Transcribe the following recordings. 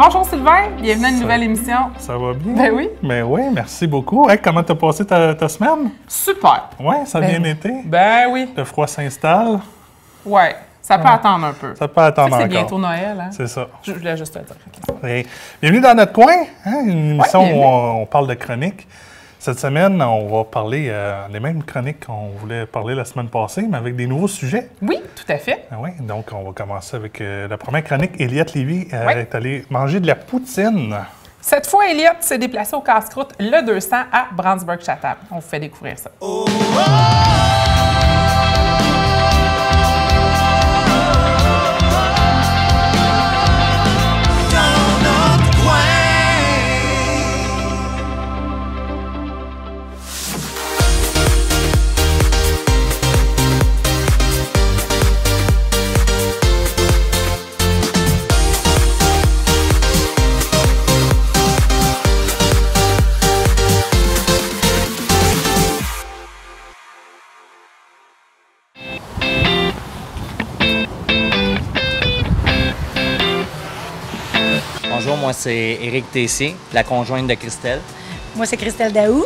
Bonjour Sylvain, bienvenue à une nouvelle émission. Ça va bien? Ben oui. Ben oui, merci beaucoup. Hey, comment t'as passé ta semaine? Super. Oui, ça a bien été? Ben oui. Le froid s'installe? Ouais, ça peut attendre un peu. Ça peut attendre Tu sais que encore. c'est bientôt Noël, hein? C'est ça. Je voulais juste te dire. Okay. Hey, bienvenue dans notre coin, hein? Une émission bienvenue. où on parle de chroniques. Cette semaine, on va parler les mêmes chroniques qu'on voulait parler la semaine passée, mais avec des nouveaux sujets. Oui, tout à fait. Ah oui, donc on va commencer avec la première chronique. Eliott Lévy Oui. est allé manger de la poutine. Cette fois, Eliott s'est déplacé au casse-croûte Le 200 à Brandsburg-Chatham. On vous fait découvrir ça. Bonjour, moi c'est Éric Tessier, la conjointe de Christelle. Moi, c'est Christelle Daou.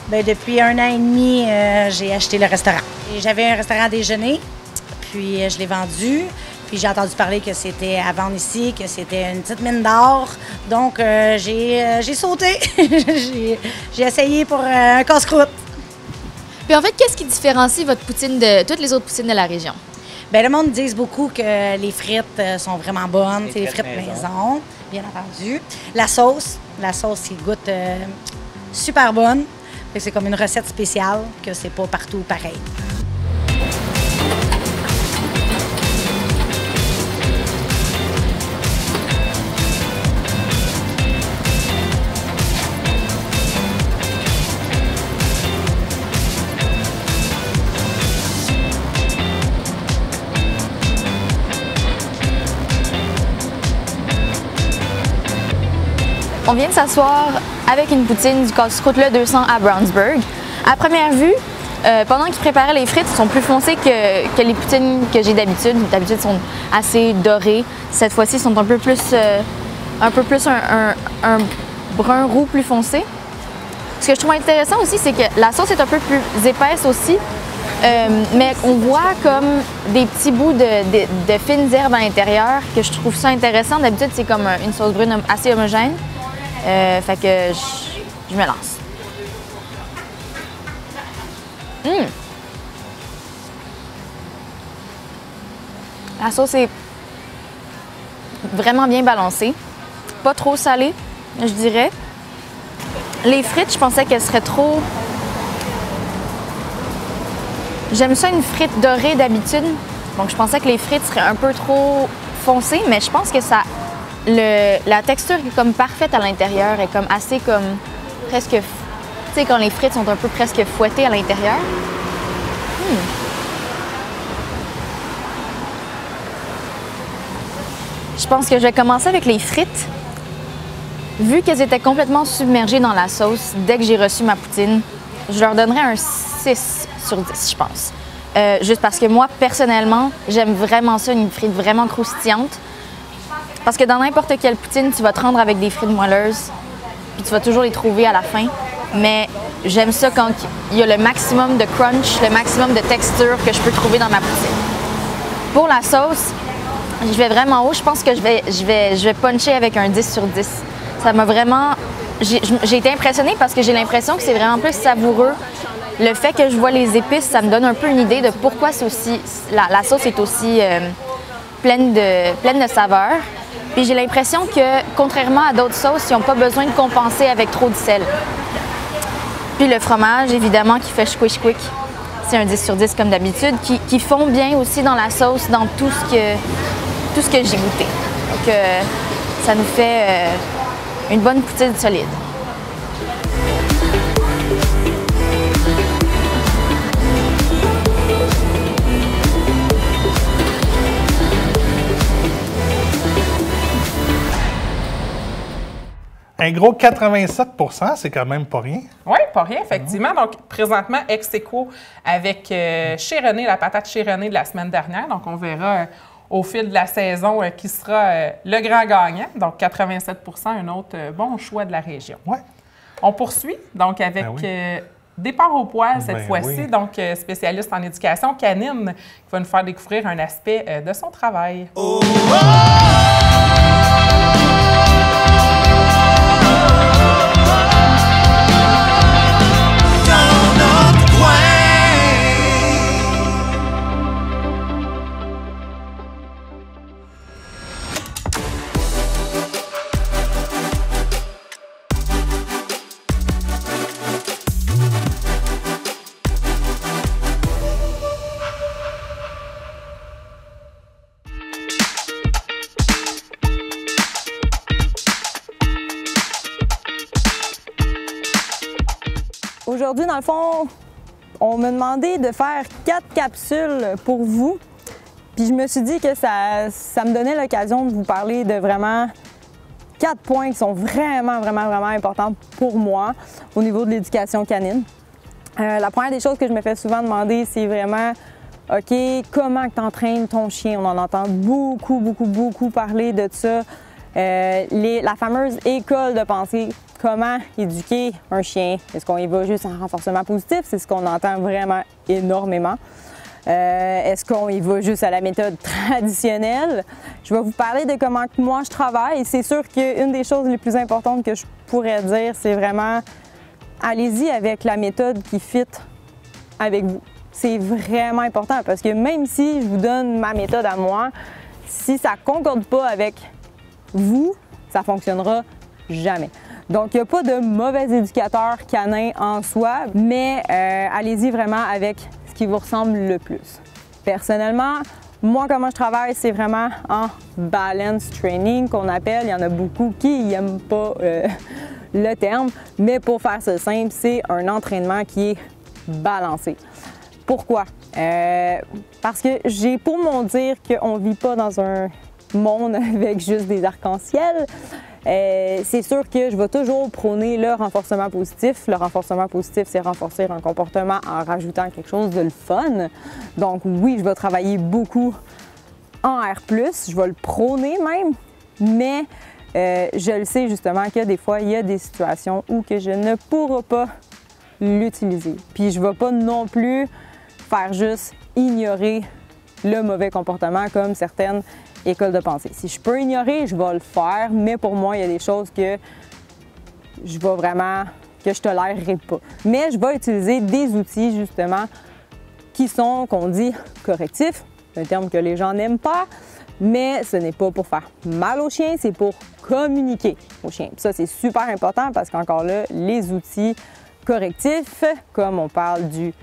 Ben, depuis 1 an et demi, j'ai acheté le restaurant. Et j'avais un restaurant à déjeuner, puis je l'ai vendu. Puis j'ai entendu parler que c'était à vendre ici, que c'était une petite mine d'or. Donc, j'ai sauté. j'ai essayé pour un casse-croûte. Puis en fait, qu'est-ce qui différencie votre poutine de toutes les autres poutines de la région? Bien, le monde dit beaucoup que les frites sont vraiment bonnes. Les C'est les frites frites maison. maison, bien entendu. La sauce, qui goûte super bonne. Fait que c'est comme une recette spéciale, que c'est pas partout pareil. On vient de s'asseoir avec une poutine du casse-croûte Le 200 à Brandsburg. À première vue, pendant qu'ils préparaient les frites, ils sont plus foncés que les poutines que j'ai d'habitude. D'habitude, ils sont assez dorés. Cette fois-ci, ils sont un peu plus un brun roux plus foncé. Ce que je trouve intéressant aussi, c'est que la sauce est un peu plus épaisse aussi. Mais on voit comme des petits bouts de fines herbes à l'intérieur, que je trouve ça intéressant. D'habitude, c'est comme une sauce brune assez homogène. Fait que je me lance. La sauce est vraiment bien balancée. Pas trop salée, je dirais. Les frites, je pensais qu'elles seraient trop... J'aime ça une frite dorée d'habitude. Donc je pensais que les frites seraient un peu trop foncées, mais je pense que ça... la texture est comme parfaite à l'intérieur, est comme assez comme presque... Tu sais, quand les frites sont un peu presque fouettées à l'intérieur. Je pense que je vais commencer avec les frites. Vu qu'elles étaient complètement submergées dans la sauce dès que j'ai reçu ma poutine, je leur donnerais un 6 sur 10, je pense. Juste parce que moi, personnellement, j'aime vraiment ça, une frite vraiment croustillante. Parce que dans n'importe quelle poutine, tu vas te rendre avec des frites moelleuses, puis tu vas toujours les trouver à la fin. Mais j'aime ça quand il y a le maximum de crunch, le maximum de texture que je peux trouver dans ma poutine. Pour la sauce, je vais vraiment haut. Je pense que je vais puncher avec un 10 sur 10. Ça m'a vraiment... J'ai été impressionnée parce que j'ai l'impression que c'est vraiment plus savoureux. Le fait que je vois les épices, ça me donne un peu une idée de pourquoi c'est aussi... La sauce est aussi pleine de saveurs. Puis j'ai l'impression que, contrairement à d'autres sauces, ils n'ont pas besoin de compenser avec trop de sel. Puis le fromage, évidemment, qui fait squish-quick. C'est un 10 sur 10 comme d'habitude, qui fond bien aussi dans la sauce, dans tout ce que j'ai goûté. Donc ça nous fait une bonne poutine solide. Un gros 87 %, c'est quand même pas rien. Oui, pas rien, effectivement. Donc, présentement, ex aequo avec chez René, la patate chez René de la semaine dernière. Donc, on verra au fil de la saison qui sera le grand gagnant. Donc, 87 un autre bon choix de la région. Ouais. On poursuit donc avec départ au poil cette fois-ci, oui. donc spécialiste en éducation canine qui va nous faire découvrir un aspect de son travail. Oh, oh! Aujourd'hui, dans le fond, on m'a demandé de faire 4 capsules pour vous. Puis je me suis dit que ça me donnait l'occasion de vous parler de vraiment 4 points qui sont vraiment importants pour moi au niveau de l'éducation canine. La première des choses que je me fais souvent demander, c'est vraiment, OK, comment tu entraînes ton chien? On en entend beaucoup parler de ça. La fameuse école de pensée. Comment éduquer un chien? Est-ce qu'on y va juste en renforcement positif? C'est ce qu'on entend vraiment énormément. Est-ce qu'on y va juste à la méthode traditionnelle? Je vais vous parler de comment moi je travaille. C'est sûr qu'une des choses les plus importantes que je pourrais dire, c'est vraiment allez-y avec la méthode qui fit avec vous. C'est vraiment important parce que même si je vous donne ma méthode à moi, si ça ne concorde pas avec vous, ça ne fonctionnera jamais. Donc, il n'y a pas de mauvais éducateur canin en soi, mais allez-y vraiment avec ce qui vous ressemble le plus. Personnellement, moi, comment je travaille, c'est vraiment en balance training qu'on appelle. Il y en a beaucoup qui n'aiment pas le terme, mais pour faire ça simple, c'est un entraînement qui est balancé. Pourquoi? Parce que j'ai pour mon dire qu'on ne vit pas dans un monde avec juste des arcs-en-ciel. C'est sûr que je vais toujours prôner le renforcement positif. Le renforcement positif, c'est renforcer un comportement en rajoutant quelque chose de le fun. Donc oui, je vais travailler beaucoup en R+, je vais le prôner même, mais je le sais justement que des fois, il y a des situations où que je ne pourrai pas l'utiliser. Puis je ne vais pas non plus faire juste ignorer le mauvais comportement comme certaines école de pensée. Si je peux ignorer, je vais le faire, mais pour moi, il y a des choses que je vais vraiment, que je tolérerai pas. Mais je vais utiliser des outils, justement, qui sont, qu'on dit, correctifs, un terme que les gens n'aiment pas, mais ce n'est pas pour faire mal au chien, c'est pour communiquer au chien. Puis ça, c'est super important parce qu'encore là, les outils correctifs, comme on parle du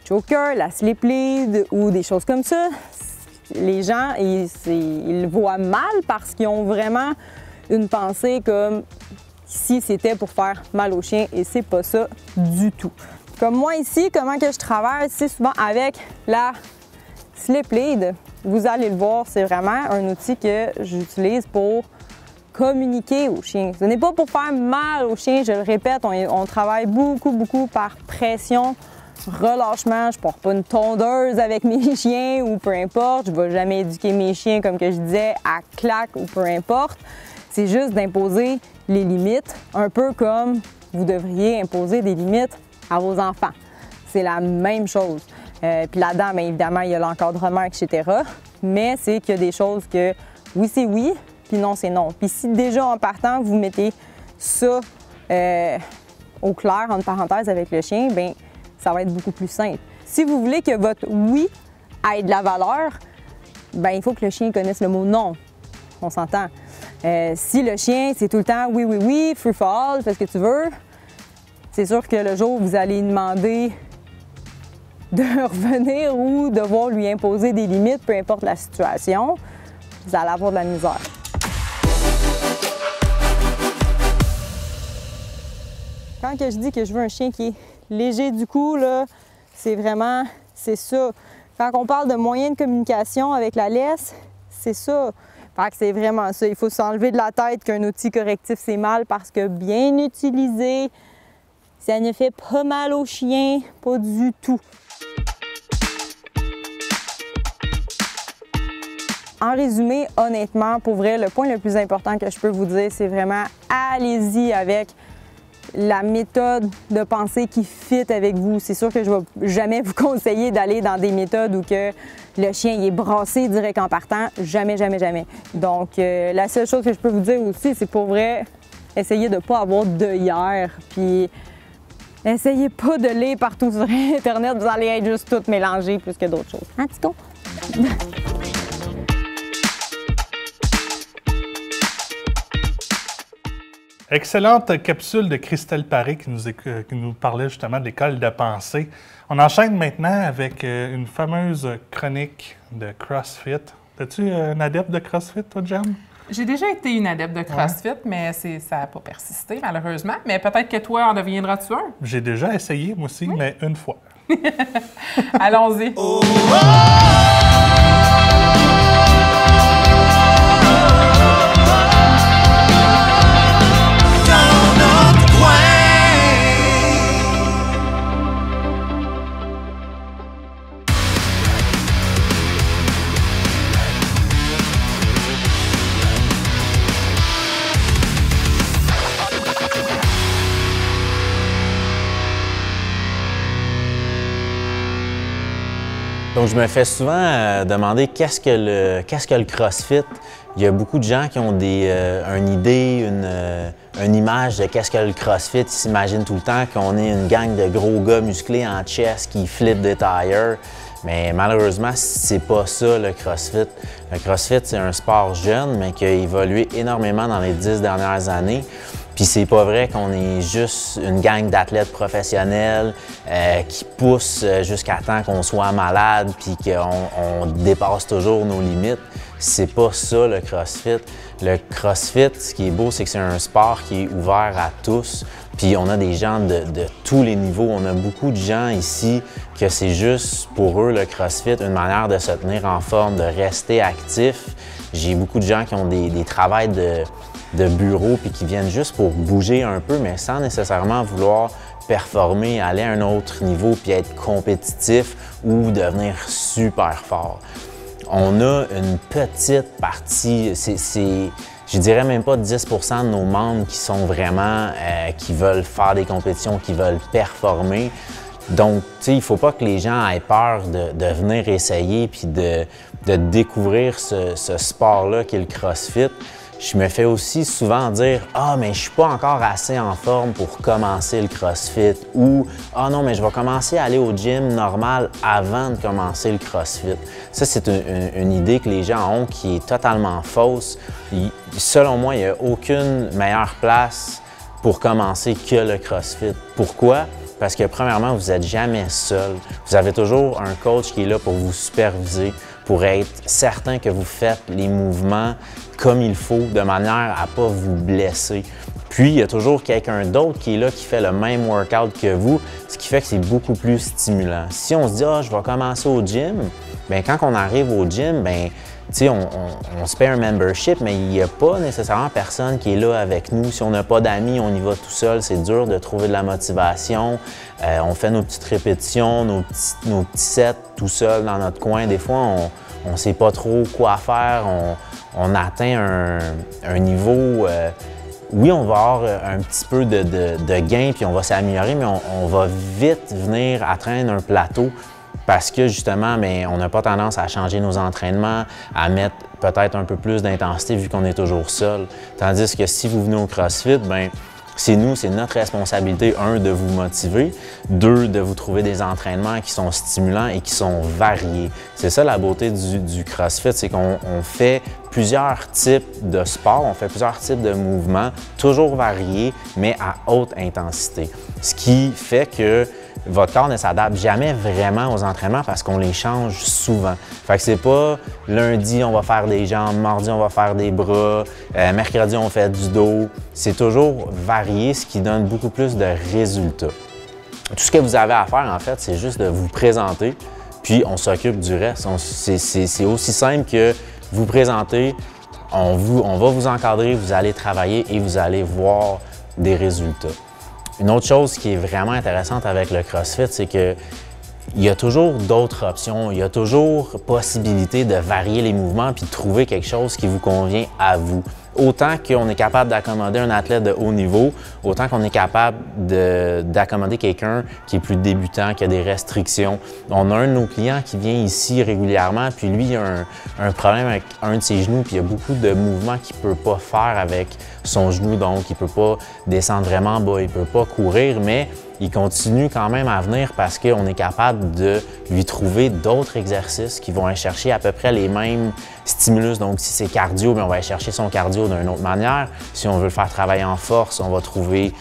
choker, la slip lead ou des choses comme ça, les gens, ils le voient mal parce qu'ils ont vraiment une pensée comme si c'était pour faire mal au chien et c'est pas ça du tout. Comme moi ici, comment que je travaille, c'est souvent avec la slip lead. Vous allez le voir, c'est vraiment un outil que j'utilise pour communiquer au chien. Ce n'est pas pour faire mal au chien, je le répète, on travaille beaucoup par pression, relâchement. Je ne porte pas une tondeuse avec mes chiens ou peu importe. Je ne vais jamais éduquer mes chiens, comme que je disais, à claque ou peu importe. C'est juste d'imposer les limites, un peu comme vous devriez imposer des limites à vos enfants. C'est la même chose. Puis là-dedans, bien évidemment, il y a l'encadrement, etc. Mais c'est qu'il y a des choses que oui, c'est oui, puis non, c'est non. Puis si déjà en partant, vous mettez ça au clair, entre parenthèses, avec le chien, bien, ça va être beaucoup plus simple. Si vous voulez que votre oui ait de la valeur, bien, il faut que le chien connaisse le mot non. On s'entend. Si le chien, c'est tout le temps oui, free for all, fais ce que tu veux, c'est sûr que le jour où vous allez demander de revenir ou devoir lui imposer des limites, peu importe la situation, vous allez avoir de la misère. Quand que je dis que je veux un chien qui est léger du cou, là, c'est vraiment, c'est ça. Quand on parle de moyens de communication avec la laisse, c'est ça. Fait que c'est vraiment ça. Il faut s'enlever de la tête qu'un outil correctif, c'est mal parce que bien utilisé, ça ne fait pas mal au chien, pas du tout. en résumé, honnêtement, pour vrai, le point le plus important que je peux vous dire, c'est vraiment allez-y avec la méthode de pensée qui fit avec vous. C'est sûr que je ne vais jamais vous conseiller d'aller dans des méthodes où que le chien il est brassé direct en partant. Jamais, jamais, jamais. Donc, la seule chose que je peux vous dire aussi, c'est pour vrai, essayez de ne pas avoir d'œillère. Puis, essayez pas de lire partout sur Internet. Vous allez être juste toutes mélangées plus que d'autres choses. Hein, Tico? Excellente capsule de Christelle Paré qui nous parlait justement de l'école de pensée. On enchaîne maintenant avec une fameuse chronique de CrossFit. Es-tu un adepte de CrossFit, toi, Jen? J'ai déjà été une adepte de CrossFit, mais ça n'a pas persisté, malheureusement. Mais peut-être que toi, en deviendras-tu un? J'ai déjà essayé, moi aussi, mais une fois. Allons-y. Oh, oh! Donc, je me fais souvent demander qu'est-ce que le CrossFit. Il y a beaucoup de gens qui ont une idée, une image de qu'est-ce que le CrossFit. Ils s'imaginent tout le temps qu'on est une gang de gros gars musclés en chest qui flippent des tires. Mais malheureusement, c'est pas ça le CrossFit. Le CrossFit, c'est un sport jeune, mais qui a évolué énormément dans les 10 dernières années. Puis c'est pas vrai qu'on est juste une gang d'athlètes professionnels qui poussent jusqu'à temps qu'on soit malade puis qu'on dépasse toujours nos limites. C'est pas ça le CrossFit. Le CrossFit, ce qui est beau, c'est que c'est un sport qui est ouvert à tous. Puis on a des gens de tous les niveaux. On a beaucoup de gens ici que c'est juste pour eux le CrossFit, une manière de se tenir en forme, de rester actif. J'ai beaucoup de gens qui ont des travails de bureau puis qui viennent juste pour bouger un peu, mais sans nécessairement vouloir performer, aller à un autre niveau puis être compétitif ou devenir super fort. On a une petite partie, je dirais même pas 10 % de nos membres qui sont vraiment, qui veulent faire des compétitions, qui veulent performer. Donc, tu sais, il ne faut pas que les gens aient peur de venir essayer puis de découvrir ce sport-là qui est le CrossFit. Je me fais aussi souvent dire « Ah, mais je suis pas encore assez en forme pour commencer le CrossFit » ou « Ah non, mais je vais commencer à aller au gym normal avant de commencer le CrossFit ». Ça, c'est une idée que les gens ont qui est totalement fausse. Selon moi, il n'y a aucune meilleure place pour commencer que le CrossFit. Pourquoi? Parce que premièrement, vous n'êtes jamais seul. Vous avez toujours un coach qui est là pour vous superviser, pour être certain que vous faites les mouvements comme il faut, de manière à ne pas vous blesser. Puis, il y a toujours quelqu'un d'autre qui est là, qui fait le même workout que vous, ce qui fait que c'est beaucoup plus stimulant. Si on se dit « Ah, je vais commencer au gym », bien, quand on arrive au gym, bien, tu sais, on se paie un membership, mais il n'y a pas nécessairement personne qui est là avec nous. Si on n'a pas d'amis, on y va tout seul. C'est dur de trouver de la motivation. On fait nos petites répétitions, nos petits sets tout seul dans notre coin. Des fois, on ne sait pas trop quoi faire. On atteint un niveau... oui, on va avoir un petit peu de gain puis on va s'améliorer, mais on va vite venir atteindre un plateau parce que justement, bien, on n'a pas tendance à changer nos entraînements, à mettre peut-être un peu plus d'intensité vu qu'on est toujours seul. Tandis que si vous venez au CrossFit, bien, c'est notre responsabilité, 1, de vous motiver, 2, de vous trouver des entraînements qui sont stimulants et qui sont variés. C'est ça la beauté du CrossFit, c'est qu'on fait plusieurs types de sports, on fait plusieurs types de mouvements, toujours variés, mais à haute intensité. Ce qui fait que votre corps ne s'adapte jamais vraiment aux entraînements parce qu'on les change souvent. Fait que c'est pas lundi, on va faire des jambes, mardi, on va faire des bras, mercredi, on fait du dos. C'est toujours varié, ce qui donne beaucoup plus de résultats. Tout ce que vous avez à faire, en fait, c'est juste de vous présenter, puis on s'occupe du reste. C'est aussi simple que vous présenter, on va vous encadrer, vous allez travailler et vous allez voir des résultats. Une autre chose qui est vraiment intéressante avec le CrossFit, c'est que il y a toujours d'autres options, il y a toujours possibilité de varier les mouvements puis de trouver quelque chose qui vous convient à vous. Autant qu'on est capable d'accommoder un athlète de haut niveau, autant qu'on est capable d'accommoder quelqu'un qui est plus débutant, qui a des restrictions. On a un de nos clients qui vient ici régulièrement, puis lui, il a un problème avec un de ses genoux, puis il y a beaucoup de mouvements qu'il ne peut pas faire avec son genou, donc il ne peut pas descendre vraiment bas, il ne peut pas courir, mais il continue quand même à venir parce qu'on est capable de lui trouver d'autres exercices qui vont aller chercher à peu près les mêmes stimulus. Donc, si c'est cardio, bien, on va aller chercher son cardio d'une autre manière. Si on veut le faire travailler en force, on va trouver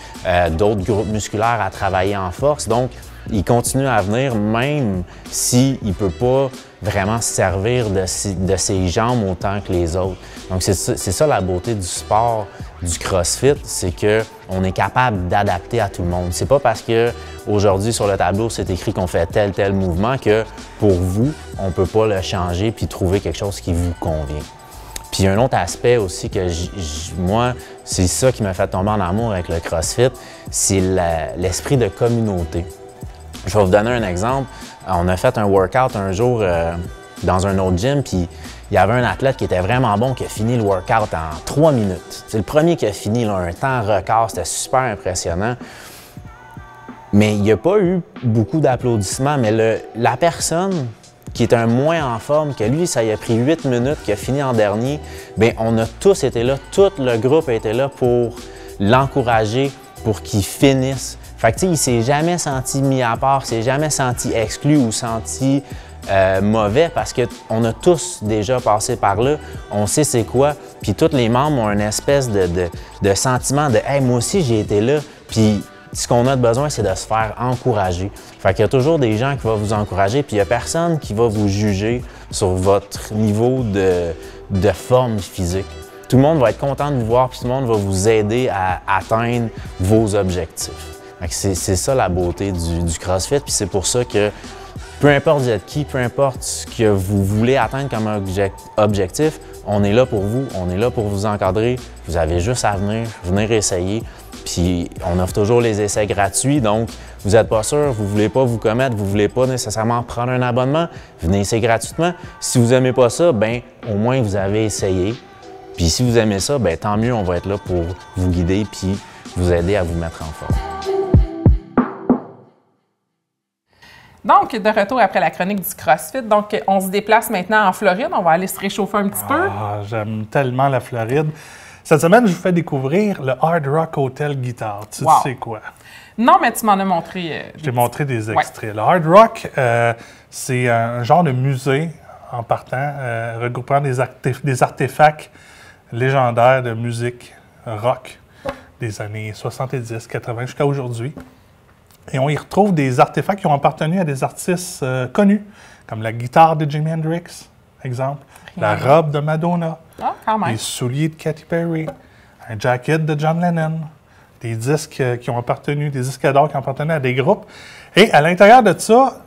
d'autres groupes musculaires à travailler en force. Donc, il continue à venir même s'il ne peut pas vraiment se servir de ses jambes autant que les autres. Donc, c'est ça la beauté du sport du CrossFit, c'est qu'on est capable d'adapter à tout le monde. C'est pas parce qu'aujourd'hui sur le tableau, c'est écrit qu'on fait tel mouvement que pour vous, on ne peut pas le changer puis trouver quelque chose qui vous convient. Puis un autre aspect aussi que moi, c'est ça qui m'a fait tomber en amour avec le CrossFit, c'est l'esprit de communauté. Je vais vous donner un exemple. On a fait un workout un jour dans un autre gym, puis il y avait un athlète qui était vraiment bon, qui a fini le workout en 3 minutes. C'est le premier qui a fini là, un temps record, c'était super impressionnant. Mais il n'y a pas eu beaucoup d'applaudissements, mais la personne qui est un moins en forme, que lui, ça y a pris 8 minutes, qui a fini en dernier, bien, on a tous été là, tout le groupe a été là pour l'encourager, pour qu'il finisse. Fait que, tu sais, il s'est jamais senti mis à part, s'est jamais senti exclu ou senti mauvais parce qu'on a tous déjà passé par là, on sait c'est quoi, puis tous les membres ont une espèce de sentiment de « Hey, moi aussi j'ai été là », puis ce qu'on a besoin, c'est de se faire encourager. Fait qu'il y a toujours des gens qui vont vous encourager, puis il n'y a personne qui va vous juger sur votre niveau de forme physique. Tout le monde va être content de vous voir, puis tout le monde va vous aider à atteindre vos objectifs. C'est ça la beauté du CrossFit, puis c'est pour ça que peu importe vous êtes qui, peu importe ce que vous voulez atteindre comme objectif, on est là pour vous, on est là pour vous encadrer. Vous avez juste à venir essayer. Puis on offre toujours les essais gratuits, donc vous n'êtes pas sûr, vous ne voulez pas vous commettre, vous ne voulez pas nécessairement prendre un abonnement, venez essayer gratuitement. Si vous n'aimez pas ça, bien au moins vous avez essayé. Puis si vous aimez ça, bien tant mieux, on va être là pour vous guider puis vous aider à vous mettre en forme. Donc, de retour après la chronique du CrossFit, donc on se déplace maintenant en Floride. On va aller se réchauffer un petit peu. Ah, j'aime tellement la Floride. Cette semaine, je vous fais découvrir le Hard Rock Hotel Guitar. Tu sais quoi? Non, mais tu m'en as montré. J'ai montré des extraits. Ouais. Le Hard Rock, c'est un genre de musée en partant, regroupant des artefacts légendaires de musique rock des années 70, 80 jusqu'à aujourd'hui. Et on y retrouve des artefacts qui ont appartenu à des artistes connus, comme la guitare de Jimi Hendrix, exemple, la robe de Madonna, les souliers de Katy Perry, un jacket de John Lennon, des disques qui ont appartenu, des disques d'or qui ont appartenu à des groupes. Et à l'intérieur de ça,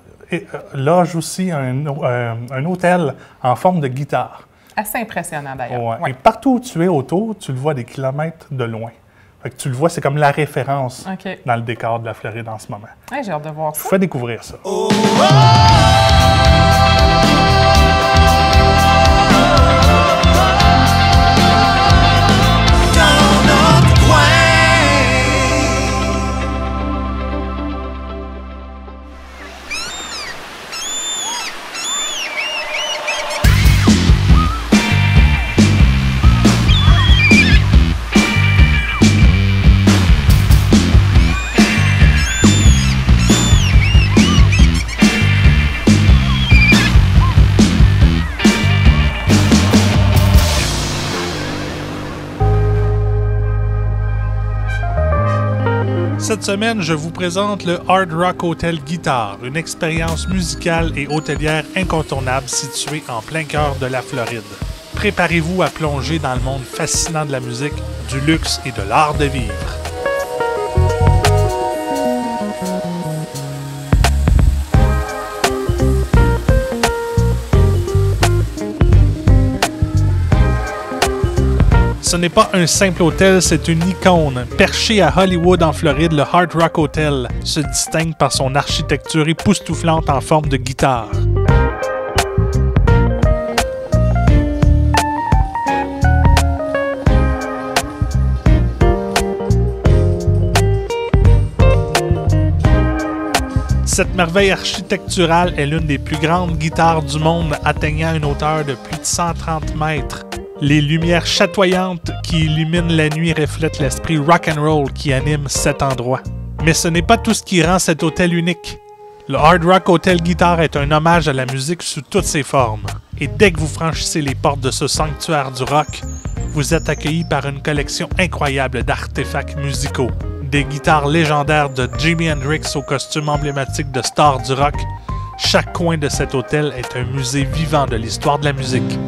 loge aussi un hôtel en forme de guitare. Assez impressionnant d'ailleurs. Ouais. Ouais. Et partout où tu es autour, tu le vois des kilomètres de loin. Fait que tu le vois, c'est comme la référence dans le décor de la Floride en ce moment. Ouais, j'ai hâte de voir ça. Je vous fais découvrir ça. Oh, oh! Cette semaine, je vous présente le Hard Rock Hotel Guitar, une expérience musicale et hôtelière incontournable située en plein cœur de la Floride. Préparez-vous à plonger dans le monde fascinant de la musique, du luxe et de l'art de vivre. Ce n'est pas un simple hôtel, c'est une icône. Perché à Hollywood en Floride, le Hard Rock Hotel se distingue par son architecture époustouflante en forme de guitare. Cette merveille architecturale est l'une des plus grandes guitares du monde, atteignant une hauteur de plus de 130 mètres. Les lumières chatoyantes qui illuminent la nuit reflètent l'esprit rock'n'roll qui anime cet endroit. Mais ce n'est pas tout ce qui rend cet hôtel unique. Le Hard Rock Hotel Guitar est un hommage à la musique sous toutes ses formes. Et dès que vous franchissez les portes de ce sanctuaire du rock, vous êtes accueilli par une collection incroyable d'artefacts musicaux. Des guitares légendaires de Jimi Hendrix au costume emblématique de star du rock, chaque coin de cet hôtel est un musée vivant de l'histoire de la musique.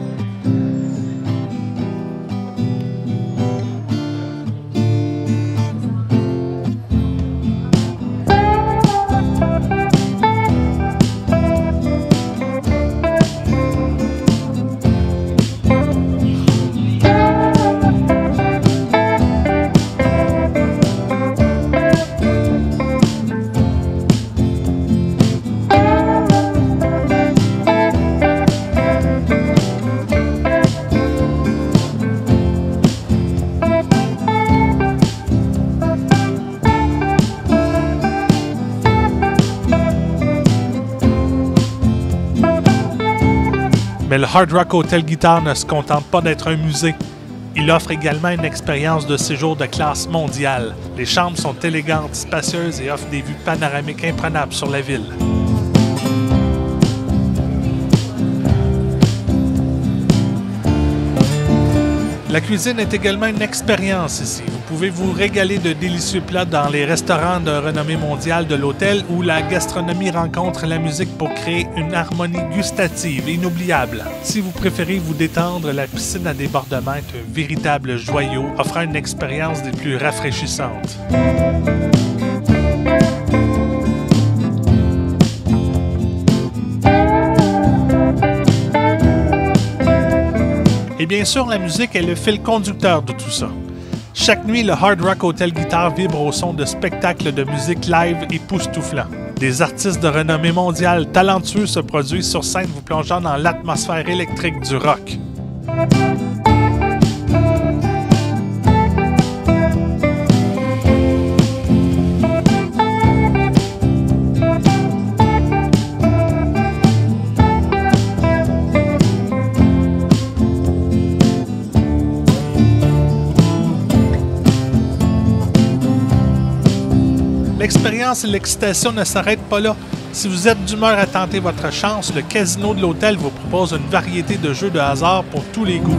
Mais le Hard Rock Hotel Guitar ne se contente pas d'être un musée. Il offre également une expérience de séjour de classe mondiale. Les chambres sont élégantes, spacieuses et offrent des vues panoramiques imprenables sur la ville. La cuisine est également une expérience ici. Vous pouvez vous régaler de délicieux plats dans les restaurants de renommée mondiale de l'hôtel où la gastronomie rencontre la musique pour créer une harmonie gustative inoubliable. Si vous préférez vous détendre, la piscine à débordement est un véritable joyau offrant une expérience des plus rafraîchissantes. Et bien sûr, la musique est le fil conducteur de tout ça. Chaque nuit, le Hard Rock Hotel Guitar vibre au son de spectacles de musique live époustouflants. Des artistes de renommée mondiale talentueux se produisent sur scène vous plongeant dans l'atmosphère électrique du rock. L'expérience et l'excitation ne s'arrêtent pas là. Si vous êtes d'humeur à tenter votre chance, le casino de l'hôtel vous propose une variété de jeux de hasard pour tous les goûts.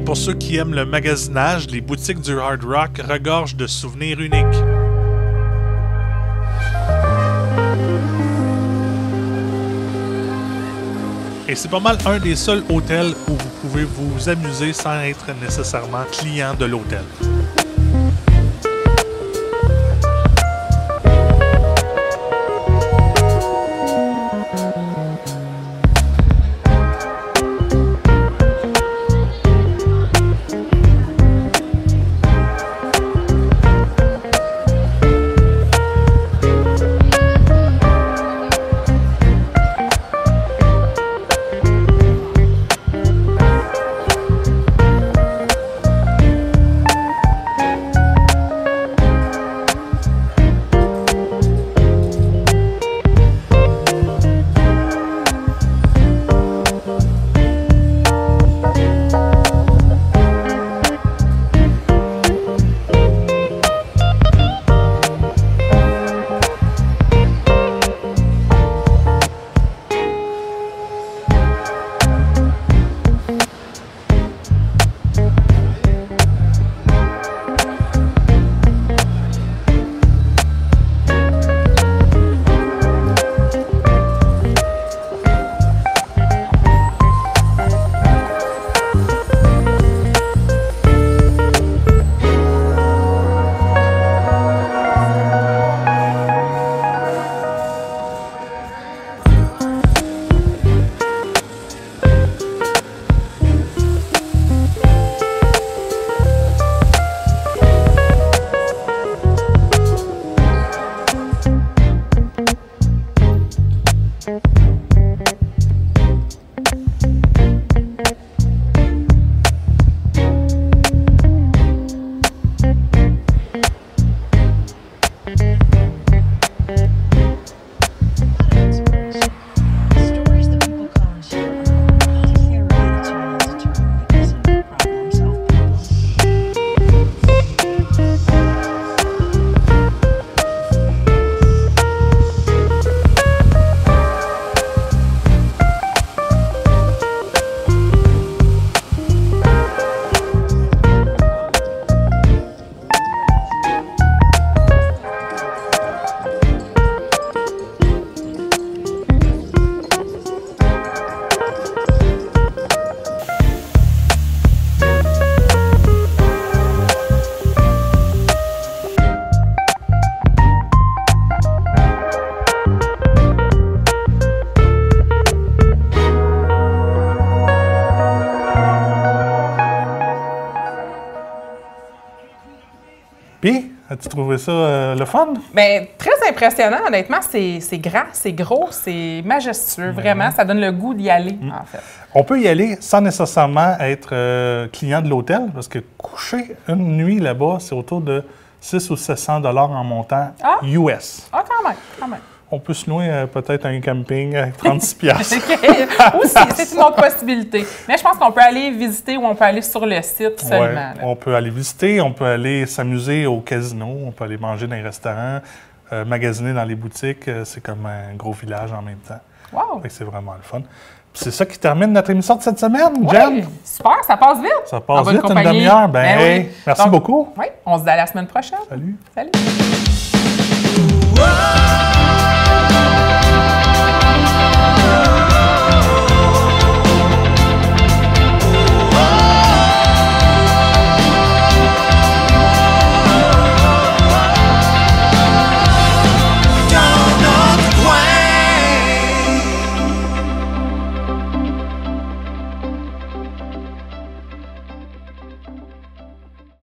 Pour ceux qui aiment le magasinage, les boutiques du Hard Rock regorgent de souvenirs uniques. Et c'est pas mal un des seuls hôtels où vous pouvez vous amuser sans être nécessairement client de l'hôtel. Tu trouvais ça le fun? Bien, très impressionnant, honnêtement. C'est grand, c'est gros, c'est majestueux. Vraiment, ça donne le goût d'y aller, en fait. On peut y aller sans nécessairement être client de l'hôtel, parce que coucher une nuit là-bas, c'est autour de 600 ou 700 $ en montant US. Ah, quand même, quand même. On peut se louer peut-être un camping avec 36 piastres. Aussi, c'est une autre possibilité. Mais je pense qu'on peut aller visiter ou on peut aller sur le site seulement. Ouais, on peut aller visiter, on peut aller s'amuser au casino, on peut aller manger dans les restaurants, magasiner dans les boutiques. C'est comme un gros village en même temps. Wow! C'est vraiment le fun. C'est ça qui termine notre émission de cette semaine, Jen. Oui, super, ça passe vite. Ça passe vite, une demi-heure. Ben, oui. Merci beaucoup. Oui, on se dit à la semaine prochaine. Salut. Salut. Whoa!